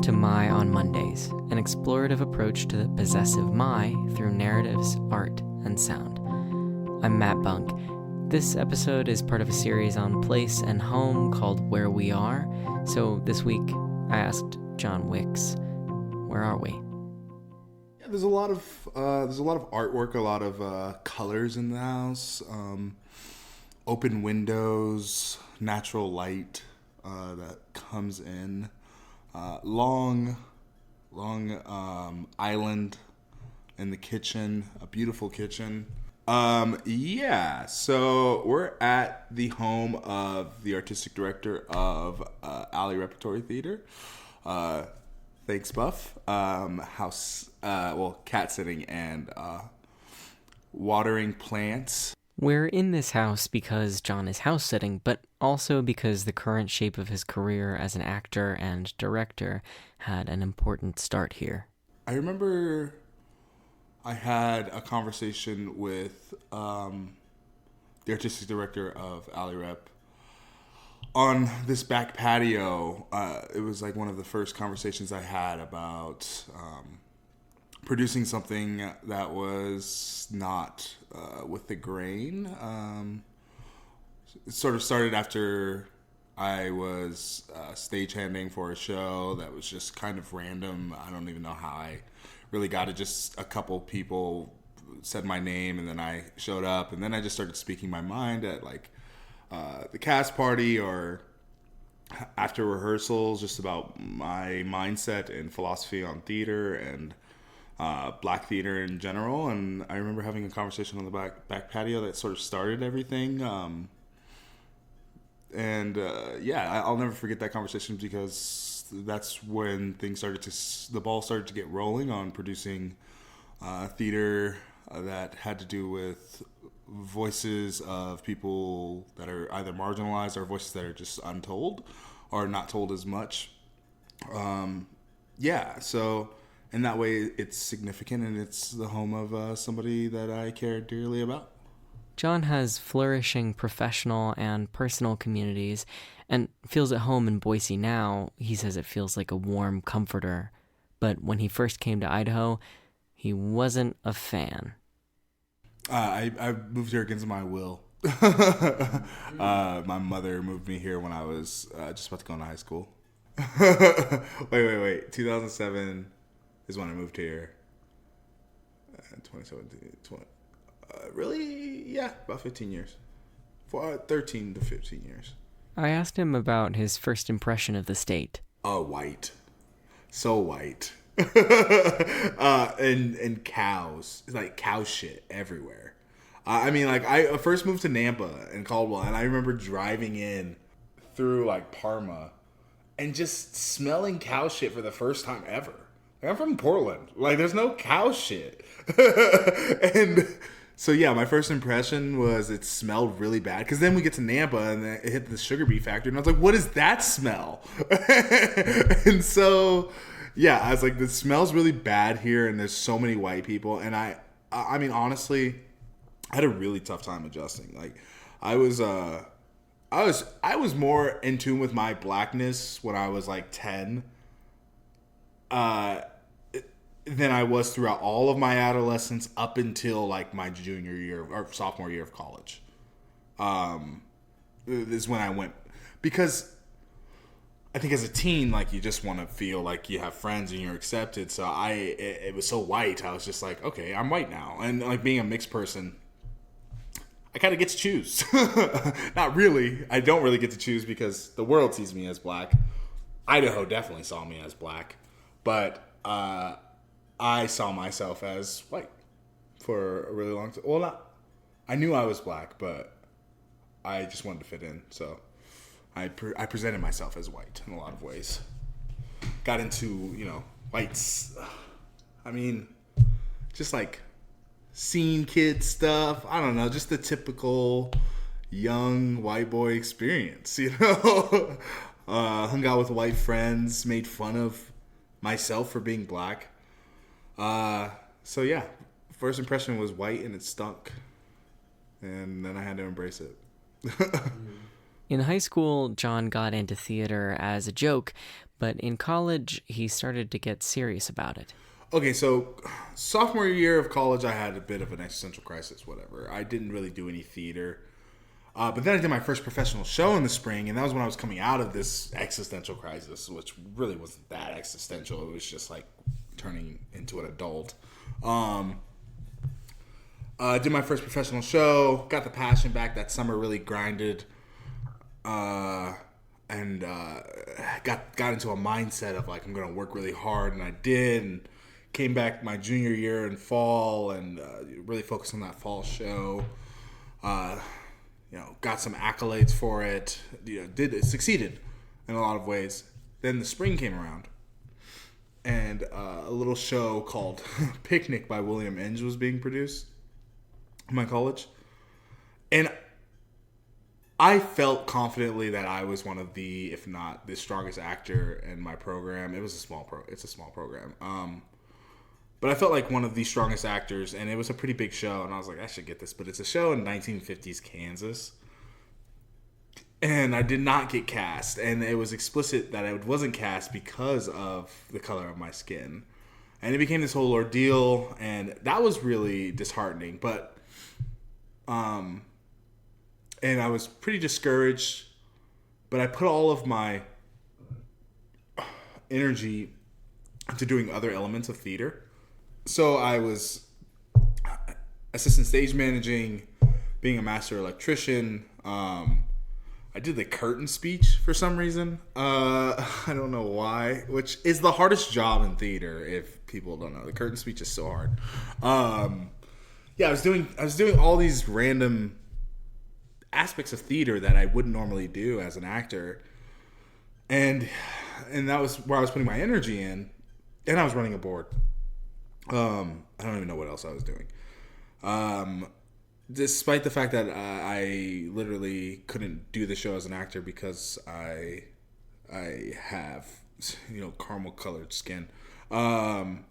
Welcome to My on Mondays, an explorative approach to the possessive my through narratives, art, and sound. I'm Matt Bunk. This episode is part of a series on place and home called Where We Are. So this week, I asked John Wicks, where are we? Yeah, there's a lot of artwork, a lot of colors in the house, open windows, natural light that comes in. Long island in the kitchen, a beautiful kitchen. So we're at the home of the artistic director of Alley Repertory Theater. Thanks, Buff. Cat sitting and watering plants. We're in this house because John is house sitting, but also because the current shape of his career as an actor and director had an important start here. I remember I had a conversation with the artistic director of Alley Rep on this back patio. It was like one of the first conversations I had about producing something that was not with the grain. It sort of started after I was stagehanding for a show that was just kind of random. I don't even know how I really got it. Just a couple people said my name, and then I showed up, and then I just started speaking my mind at the cast party or after rehearsals, just about my mindset and philosophy on theater and black theater in general. And I remember having a conversation on the back patio that sort of started everything. I'll never forget that conversation because that's when the ball started to get rolling on producing theater that had to do with voices of people that are either marginalized or voices that are just untold or not told as much. So in that way, it's significant, and it's the home of somebody that I care dearly about. John has flourishing professional and personal communities and feels at home in Boise now. He says it feels like a warm comforter. But when he first came to Idaho, he wasn't a fan. I moved here against my will. My mother moved me here when I was just about to go into high school. Wait. 2007 is when I moved here. 2017, really? Yeah, about 15 years. 13 to 15 years. I asked him about his first impression of the state. Oh, white. So white. and cows. It's like cow shit everywhere. I first moved to Nampa in Caldwell, and I remember driving in through Parma and just smelling cow shit for the first time ever. I'm from Portland. There's no cow shit. And so, yeah, my first impression was it smelled really bad. Because then we get to Nampa, and it hit the sugar beet factory. And I was like, what is that smell? And so, yeah, I was like, the smell's really bad here, and there's so many white people. And I mean, honestly, I had a really tough time adjusting. I was more in tune with my blackness when I was 10. Than I was throughout all of my adolescence up until my junior year or sophomore year of college. Is when I went, because I think as a teen, you just want to feel like you have friends and you're accepted. So it was so white. I was just like, okay, I'm white now. And being a mixed person, I kind of get to choose. Not really. I don't really get to choose because the world sees me as black. Idaho definitely saw me as black. But I saw myself as white for a really long time. Well, I knew I was black, but I just wanted to fit in. So I presented myself as white in a lot of ways. Got into, whites. I mean, just scene kid stuff. I don't know, just the typical young white boy experience, hung out with white friends, made fun of myself for being black. So yeah, first impression was white and it stunk. And then I had to embrace it. In high school, John got into theater as a joke, but in college, he started to get serious about it. Okay, so sophomore year of college, I had a bit of an existential crisis, whatever. I didn't really do any theater. But then I did my first professional show in the spring, and that was when I was coming out of this existential crisis, which really wasn't that existential. It was just like turning into an adult. Did my first professional show, got the passion back. That summer really grinded, and got into a mindset of like, I'm going to work really hard, and I did, and came back my junior year in fall and really focused on that fall show. Got some accolades for it. Succeeded in a lot of ways. Then the spring came around, and a little show called Picnic by William Inge was being produced in my college, and I felt confidently that I was one of the, if not the strongest actor in my program. It's a small program. But I felt like one of the strongest actors, and it was a pretty big show, and I was like, I should get this. But it's a show in 1950s Kansas, and I did not get cast, and it was explicit that I wasn't cast because of the color of my skin. And it became this whole ordeal, and that was really disheartening. But, and I was pretty discouraged, but I put all of my energy into doing other elements of theater. So I was assistant stage managing, being a master electrician. I did the curtain speech for some reason. I don't know why, which is the hardest job in theater. If people don't know, the curtain speech is so hard. I was doing all these random aspects of theater that I wouldn't normally do as an actor, and that was where I was putting my energy in, and I was running a board. I don't even know what else I was doing. Despite the fact that I literally couldn't do the show as an actor because I have, caramel colored skin. And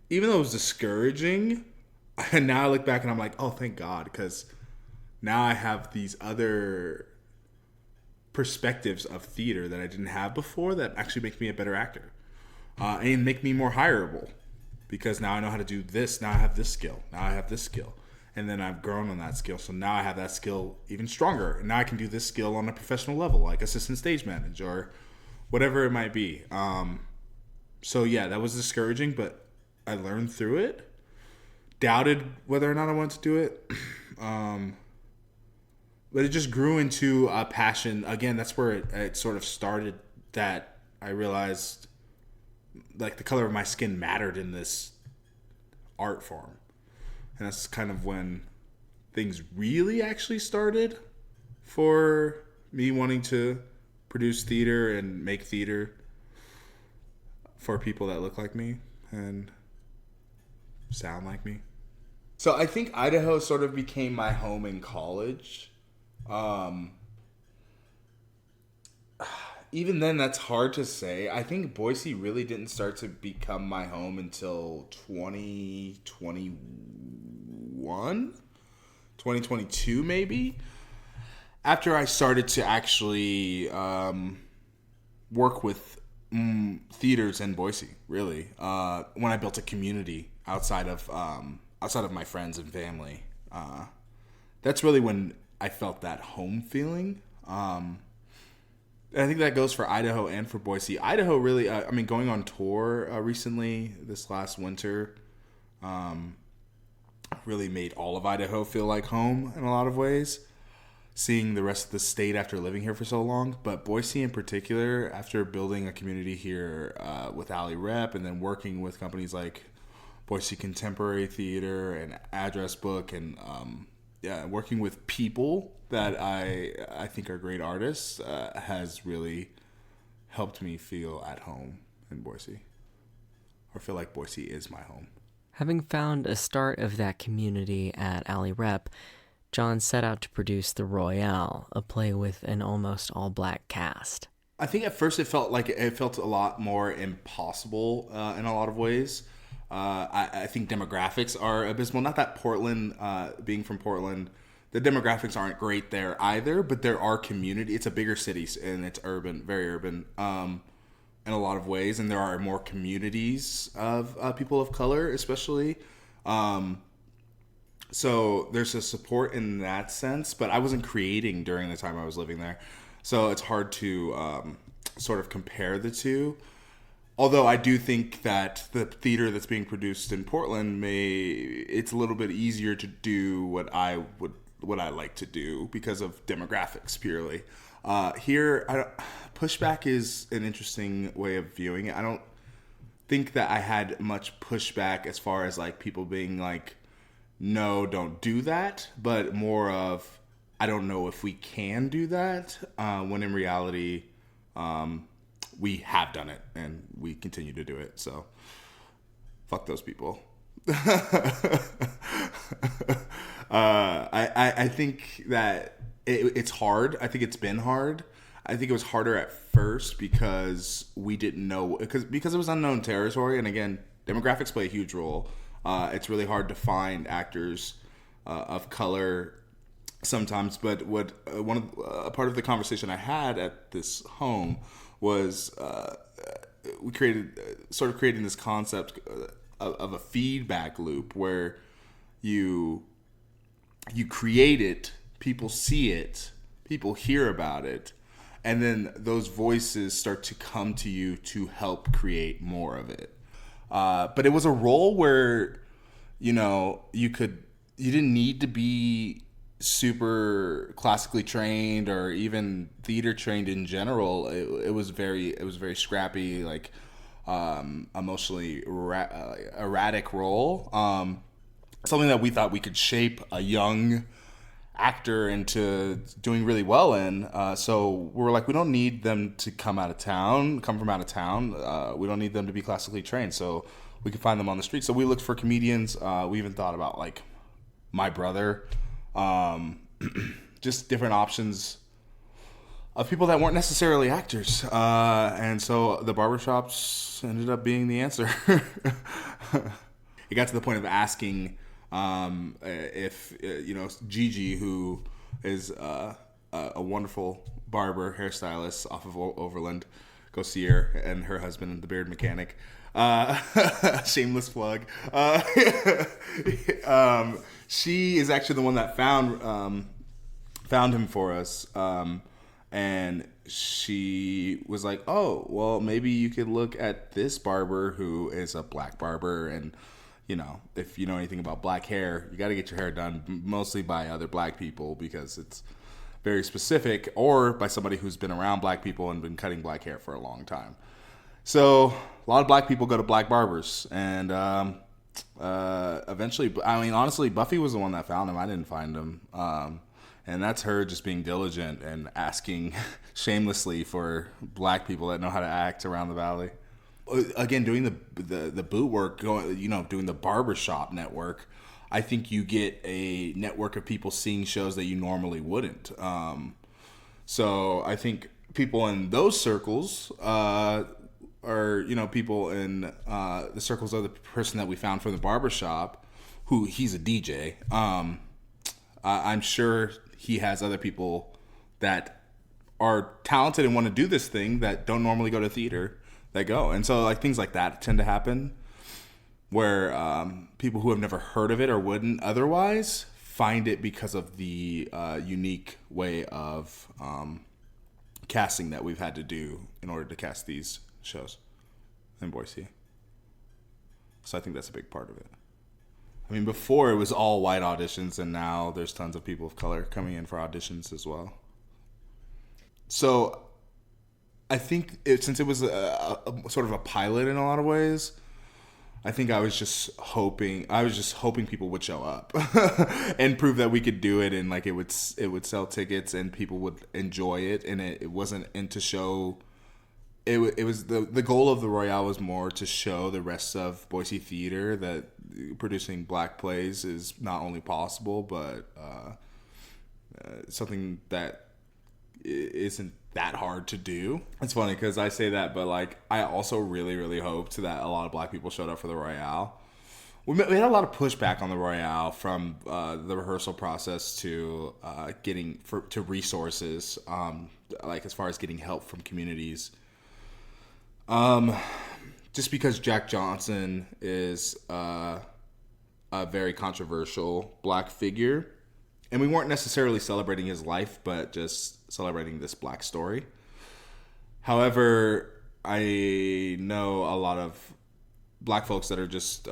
even though it was discouraging, now I look back and I'm like, oh, thank God, because now I have these other perspectives of theater that I didn't have before that actually make me a better actor. And make me more hireable, because now I know how to do this. Now I have this skill. Now I have this skill. And then I've grown on that skill. So now I have that skill even stronger. And now I can do this skill on a professional level, like assistant stage manager or whatever it might be. So yeah, that was discouraging, but I learned through it. Doubted whether or not I wanted to do it. But it just grew into a passion. Again, that's where it sort of started, that I realized like the color of my skin mattered in this art form. And that's kind of when things really actually started for me wanting to produce theater and make theater for people that look like me and sound like me. So I think Idaho sort of became my home in college. Even then, that's hard to say. I think Boise really didn't start to become my home until 2022 maybe. After I started to actually work with theaters in Boise, really. When I built a community outside of my friends and family. That's really when I felt that home feeling. I think that goes for Idaho and for Boise. Idaho really, going on tour recently, this last winter, really made all of Idaho feel like home in a lot of ways. Seeing the rest of the state after living here for so long. But Boise in particular, after building a community here with Alley Rep and then working with companies like Boise Contemporary Theater and Address Book and working with people that I think are great artists has really helped me feel at home in Boise, or feel like Boise is my home. Having found a start of that community at Alley Rep, John set out to produce The Royale, a play with an almost all-black cast. I think at first it felt a lot more impossible in a lot of ways. I think demographics are abysmal. Not that Portland, being from Portland, the demographics aren't great there either, but there are community. It's a bigger city and it's urban, very urban, in a lot of ways, and there are more communities of people of color, especially. So there's a support in that sense, but I wasn't creating during the time I was living there, so it's hard to sort of compare the two. Although I do think that the theater that's being produced in Portland it's a little bit easier to do what I like to do because of demographics purely. Here, pushback is an interesting way of viewing it. I don't think that I had much pushback as far as like people being like, no, don't do that, but more of, I don't know if we can do that, when in reality, we have done it and we continue to do it. So fuck those people. I think that it's hard. I think it's been hard. I think it was harder at first because we didn't know, because it was unknown territory. And again, demographics play a huge role. It's really hard to find actors of color sometimes. But a part of the conversation I had at this home was we creating this concept of a feedback loop where you create it, people see it, people hear about it, and then those voices start to come to you to help create more of it. But it was a role where, you didn't need to be super classically trained or even theater trained in general. It was very scrappy, like emotionally erratic role. Something that we thought we could shape a young actor into doing really well in. So we were like, we don't need them to come from out of town. We don't need them to be classically trained. So we could find them on the street. So we looked for comedians. We even thought about like my brother, just different options of people that weren't necessarily actors. And so the Barbershops ended up being the answer. It got to the point of asking if Gigi, who is a wonderful barber, hairstylist off of Overland, go see her, and her husband, the beard mechanic. Shameless plug. She is actually the one that found him for us, and she was like, "Oh, well, maybe you could look at this barber who is a black barber, and if you know anything about black hair, you got to get your hair done mostly by other black people because it's very specific, or by somebody who's been around black people and been cutting black hair for a long time." So a lot of black people go to black barbers, and eventually, honestly, Buffy was the one that found him. I didn't find him. And that's her just being diligent and asking shamelessly for black people that know how to act around the valley. Again, doing the boot work, doing the barbershop network, I think you get a network of people seeing shows that you normally wouldn't. So I think people in those circles are people in the circles of the person that we found from the barbershop, who he's a DJ. I'm sure he has other people that are talented and want to do this thing that don't normally go to theater that go. And so like things like that tend to happen where people who have never heard of it or wouldn't otherwise find it because of the unique way of casting that we've had to do in order to cast these shows in Boise. So I think that's a big part of it. I mean, before it was all white auditions, and now there's tons of people of color coming in for auditions as well. So I think since it was a sort of a pilot in a lot of ways, I think I was just hoping people would show up and prove that we could do it, and like it would sell tickets and people would enjoy it, and it wasn't into show. It was the goal of the Royale was more to show the rest of Boise theater that producing black plays is not only possible, but something that isn't that hard to do. It's funny because I say that, but like I also really, really hoped that a lot of black people showed up for the Royale. we had a lot of pushback on the Royale, from the rehearsal process to to resources, like as far as getting help from communities. Just because Jack Johnson is a very controversial Black figure, and we weren't necessarily celebrating his life, but just celebrating this Black story. However, I know a lot of Black folks that are just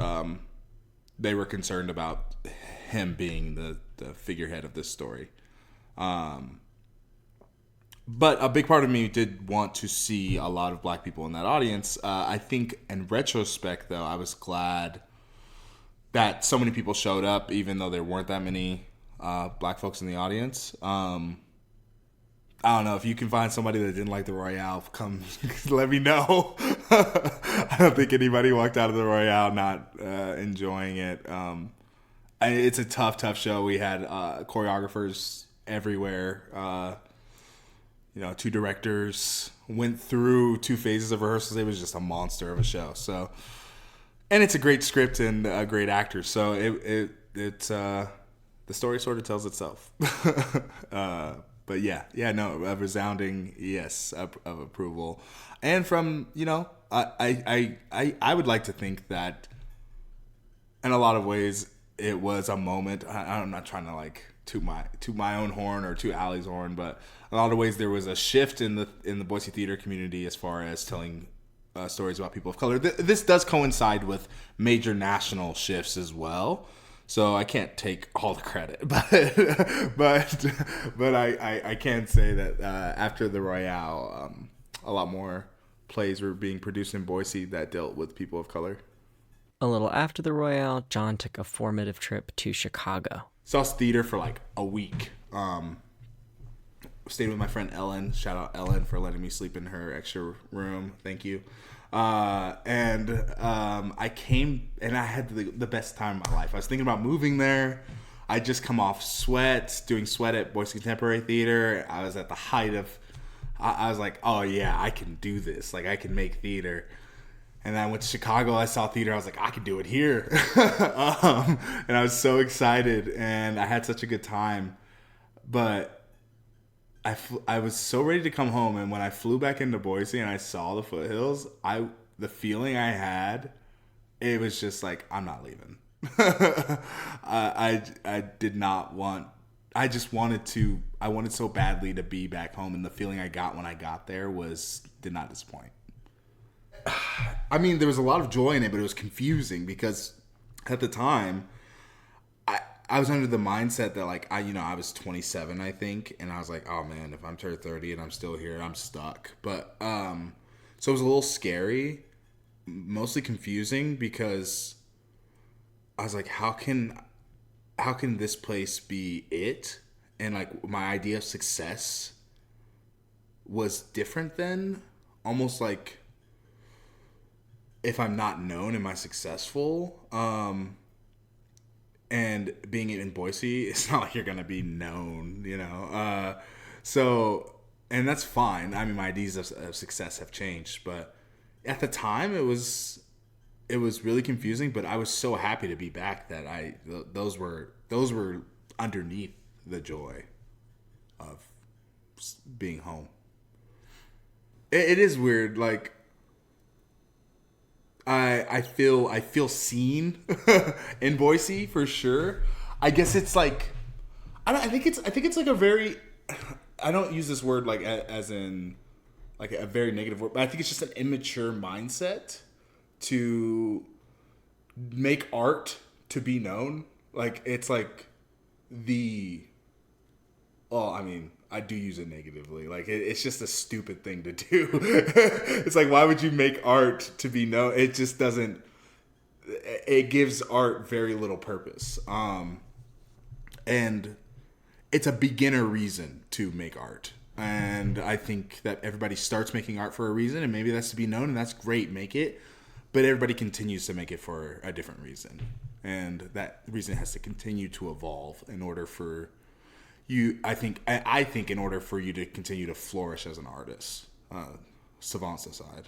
they were concerned about him being the figurehead of this story. But a big part of me did want to see a lot of Black people in that audience. I think in retrospect, though, I was glad that so many people showed up, even though there weren't that many Black folks in the audience. I don't know, if you can find somebody that didn't like the Royale, come let me know. I don't think anybody walked out of the Royale not enjoying it. It's a tough show. We had choreographers everywhere. 2 directors, went through 2 phases of rehearsals. It was just a monster of a show. So, and it's a great script and a great actor. So it's the story sort of tells itself. But a resounding yes of approval, and from I would like to think that in a lot of ways it was a moment. I'm not trying to toot my own horn or toot Allie's horn, but in a lot of ways there was a shift in the Boise theater community as far as telling stories about people of color. This does coincide with major national shifts as well. So I can't take all the credit, but I can say that after the Royale, a lot more plays were being produced in Boise that dealt with people of color. A little after the Royale, John took a formative trip to Chicago. Saw theater for a week. Stayed with my friend Ellen. Shout out Ellen for letting me sleep in her extra room. Thank you. I came and I had the best time of my life. I was thinking about moving there. I just come off doing sweat at Boise Contemporary Theater. I was at the height of, I was like, oh yeah, I can do this. I can make theater. And then I went to Chicago. I saw theater. I was like, I can do it here. And I was so excited, and I had such a good time. But I was so ready to come home, and when I flew back into Boise and I saw the foothills, the feeling I had, it was just like, I'm not leaving. I did not want. I wanted so badly to be back home, and the feeling I got when I got there did not disappoint. I mean, there was a lot of joy in it, but it was confusing because at the time, I was under the mindset that I was 27, I think, and I was like, oh man, if I'm turned 30 and I'm still here, I'm stuck. But so it was a little scary, mostly confusing, because I was like, how can this place be it? And my idea of success was different then, almost like, if I'm not known, am I successful? And being in Boise, it's not like you're going to be known, So, and that's fine. I mean, my ideas of success have changed. But at the time, it was really confusing. But I was so happy to be back that those were underneath the joy of being home. It is weird, I feel seen in Boise for sure. I guess it's I think it's a very, I don't use this word as in a very negative word, but I think it's just an immature mindset to make art to be known. It's I do use it negatively. It's just a stupid thing to do. It's why would you make art to be known? It just doesn't. It gives art very little purpose. And it's a beginner reason to make art. And I think that everybody starts making art for a reason, and maybe that's to be known, and that's great. Make it, but everybody continues to make it for a different reason, and that reason has to continue to evolve in order for you, I think in order for you to continue to flourish as an artist, savants aside.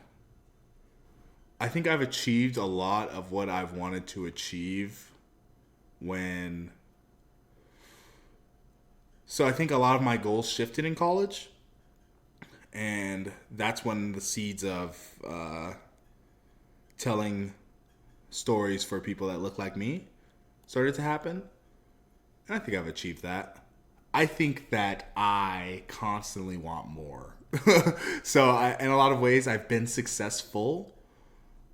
I think I've achieved a lot of what I've wanted to achieve So I think a lot of my goals shifted in college. And that's when the seeds of telling stories for people that look like me started to happen. And I think I've achieved that. I think that I constantly want more. So in a lot of ways, I've been successful.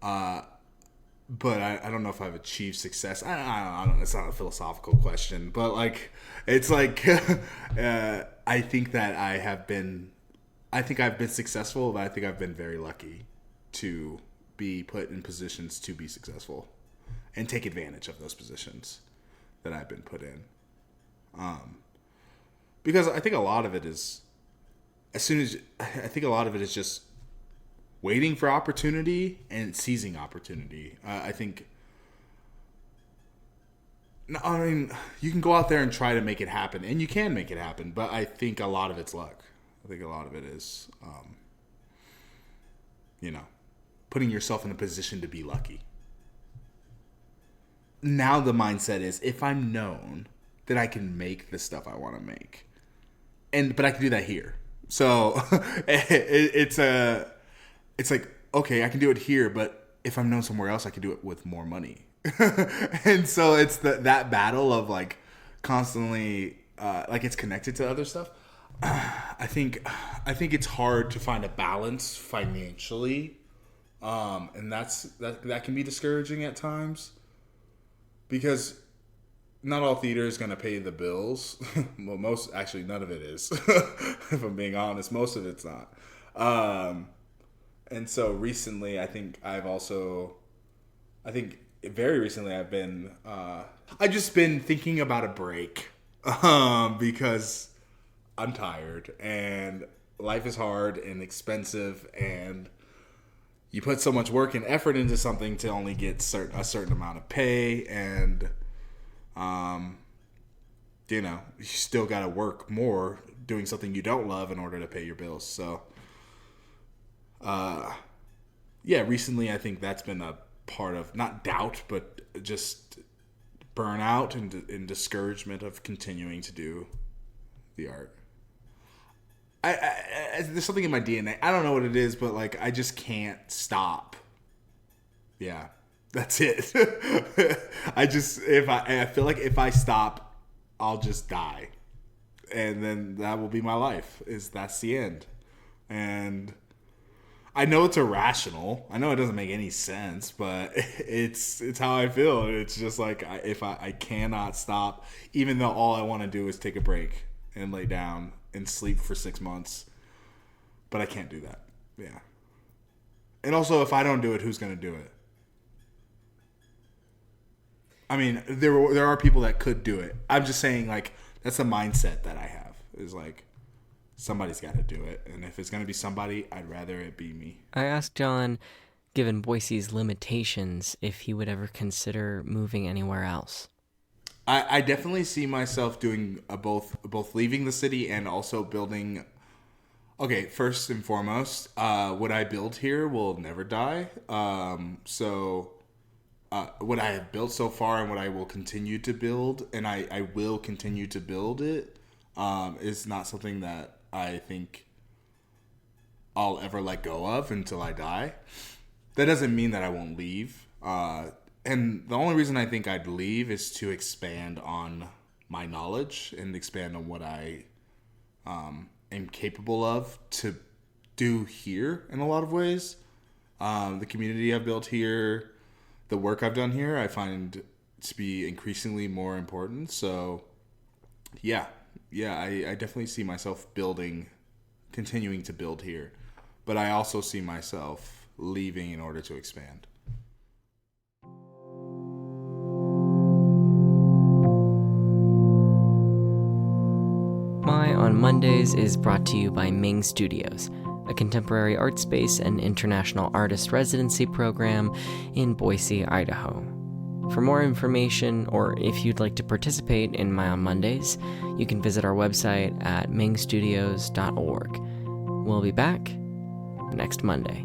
But I don't know if I've achieved success. I don't. It's not a philosophical question, but like, it's like, I think that I've been successful, but I think I've been very lucky to be put in positions to be successful and take advantage of those positions that I've been put in. Because I think a lot of it is, just waiting for opportunity and seizing opportunity. I mean, you can go out there and try to make it happen, and you can make it happen, but I think a lot of it's luck. I think a lot of it is, putting yourself in a position to be lucky. Now the mindset is, if I'm known that I can make the stuff I want to make, but I can do that here. So it's like, okay, I can do it here, but if I'm known somewhere else, I can do it with more money. And so it's that battle of like constantly, like it's connected to other stuff. I think it's hard to find a balance financially, and that can be discouraging at times, because not all theater is going to pay the bills. Well, none of it is. If I'm being honest, most of it's not. And so recently, very recently I've been, I've just been thinking about a break, because I'm tired and life is hard and expensive, and you put so much work and effort into something to only get a certain amount of pay, and you still got to work more doing something you don't love in order to pay your bills. So recently I think that's been a part of, not doubt, but just burnout and discouragement of continuing to do the art. There's something in my DNA. I don't know what it is, but like I just can't stop. Yeah, that's it. I feel like if I stop, I'll just die, and then that will be my life. That's the end. And I know it's irrational. I know it doesn't make any sense, but it's how I feel. It's just like if I cannot stop, even though all I want to do is take a break and lay down and sleep for 6 months, but I can't do that. Yeah. And also, if I don't do it, who's going to do it? I mean, there are people that could do it. I'm just saying, like, that's the mindset that I have. Is like, somebody's got to do it. And if it's going to be somebody, I'd rather it be me. I asked John, given Boise's limitations, if he would ever consider moving anywhere else. I definitely see myself doing both leaving the city and also building. Okay, first and foremost, what I build here will never die. So what I have built so far and what I will continue to build, and I will continue to build it, is not something that I think I'll ever let go of until I die. That doesn't mean that I won't leave. And the only reason I think I'd leave is to expand on my knowledge and expand on what I am capable of to do here in a lot of ways. The community I've built here, the work I've done here, I find to be increasingly more important. So, I definitely see myself continuing to build here. But I also see myself leaving in order to expand. My On Mondays is brought to you by Ming Studios, a contemporary art space and international artist residency program in Boise, Idaho. For more information, or if you'd like to participate in My On Mondays, you can visit our website at mingstudios.org. We'll be back next Monday.